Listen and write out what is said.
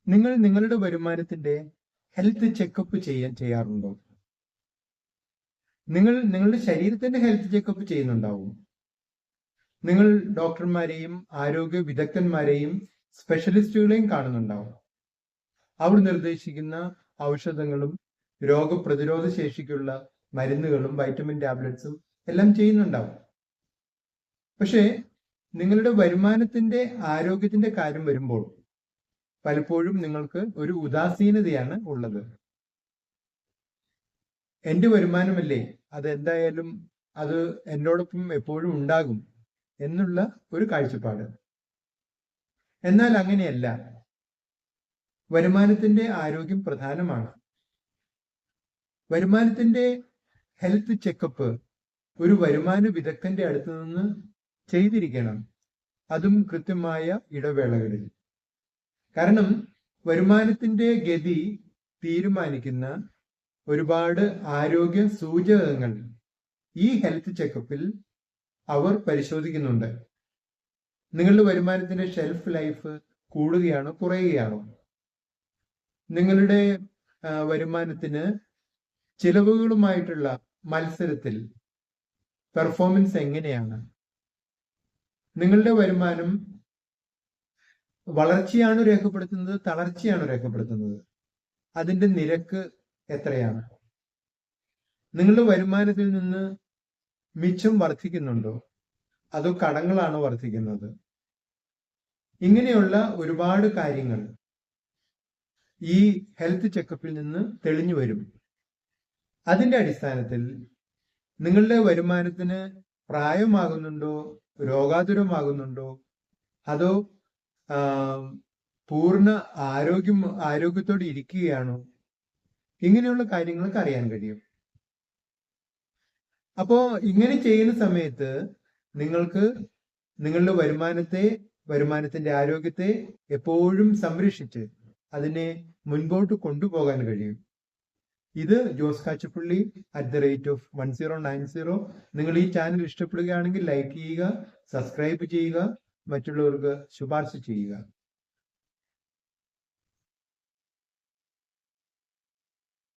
നിങ്ങൾ നിങ്ങളുടെ വരുമാനത്തിന്റെ ഹെൽത്ത് ചെക്കപ്പ് ചെയ്യാറുണ്ടോ? നിങ്ങൾ നിങ്ങളുടെ ശരീരത്തിന്റെ ഹെൽത്ത് ചെക്കപ്പ് ചെയ്യുന്നുണ്ടാവും. നിങ്ങൾ ഡോക്ടർമാരെയും ആരോഗ്യ വിദഗ്ധന്മാരെയും സ്പെഷ്യലിസ്റ്റുകളെയും കാണുന്നുണ്ടാവും. അവർ നിർദ്ദേശിക്കുന്ന ഔഷധങ്ങളും രോഗപ്രതിരോധ ശേഷിക്കുള്ള മരുന്നുകളും വൈറ്റമിൻ ടാബ്ലറ്റ്സും എല്ലാം ചെയ്യുന്നുണ്ടാവും. പക്ഷേ നിങ്ങളുടെ വരുമാനത്തിന്റെ ആരോഗ്യത്തിന്റെ കാര്യം വരുമ്പോൾ പലപ്പോഴും നിങ്ങൾക്ക് ഒരു ഉദാസീനതയാണ് ഉള്ളത്. എന്റെ വരുമാനമല്ലേ, അതെന്തായാലും അത് എന്നോടൊപ്പം എപ്പോഴും ഉണ്ടാകും എന്നുള്ള ഒരു കാഴ്ചപ്പാട്. എന്നാൽ അങ്ങനെയല്ല. വരുമാനത്തിന്റെ ആരോഗ്യം പ്രധാനമാണ്. വരുമാനത്തിന്റെ ഹെൽത്ത് ചെക്കപ്പ് ഒരു വരുമാന വിദഗ്ധന്റെ അടുത്ത് നിന്ന് ചെയ്തിരിക്കണം, അതും കൃത്യമായ ഇടവേളകളിൽ. കാരണം വരുമാനത്തിന്റെ ഗതി തീരുമാനിക്കുന്ന ഒരുപാട് ആരോഗ്യ സൂചകങ്ങൾ ഈ ഹെൽത്ത് ചെക്കപ്പിൽ അവർ പരിശോധിക്കുന്നുണ്ട്. നിങ്ങളുടെ വരുമാനത്തിന്റെ ഷെൽഫ് ലൈഫ് കൂടുകയാണോ കുറയുകയാണോ? നിങ്ങളുടെ വരുമാനത്തിന് ചിലവുകളുമായിട്ടുള്ള മത്സരത്തിൽ പെർഫോമൻസ് എങ്ങനെയാണ്? നിങ്ങളുടെ വരുമാനം വളർച്ചയാണോ രേഖപ്പെടുത്തുന്നത്, തളർച്ചയാണോ രേഖപ്പെടുത്തുന്നത്? അതിന്റെ നിരക്ക് എത്രയാണ്? നിങ്ങളുടെ വരുമാനത്തിൽ നിന്ന് മിച്ചം വർദ്ധിക്കുന്നുണ്ടോ, അതോ കടങ്ങളാണോ വർദ്ധിക്കുന്നത്? ഇങ്ങനെയുള്ള ഒരുപാട് കാര്യങ്ങൾ ഈ ഹെൽത്ത് ചെക്കപ്പിൽ നിന്ന് തെളിഞ്ഞു വരും. അതിന്റെ അടിസ്ഥാനത്തിൽ നിങ്ങളുടെ വരുമാനത്തിന് പ്രായമാകുന്നുണ്ടോ, രോഗാതുരമാകുന്നുണ്ടോ, അതോ പൂർണ്ണ ആരോഗ്യത്തോടെ ഇരിക്കുകയാണോ, ഇങ്ങനെയുള്ള കാര്യങ്ങളൊക്കെ അറിയാൻ കഴിയും. അപ്പോ ഇങ്ങനെ ചെയ്യുന്ന സമയത്ത് നിങ്ങൾക്ക് നിങ്ങളുടെ വരുമാനത്തിന്റെ ആരോഗ്യത്തെ എപ്പോഴും സംരക്ഷിച്ച് അതിനെ മുൻപോട്ട് കൊണ്ടുപോകാൻ കഴിയും. ഇത് ജോസ് കാച്ചപ്പള്ളി @1090. നിങ്ങൾ ഈ ചാനൽ ഇഷ്ടപ്പെടുകയാണെങ്കിൽ ലൈക്ക് ചെയ്യുക, സബ്സ്ക്രൈബ് ചെയ്യുക, മറ്റുള്ളവർക്ക് ശുപാർശ ചെയ്യുക.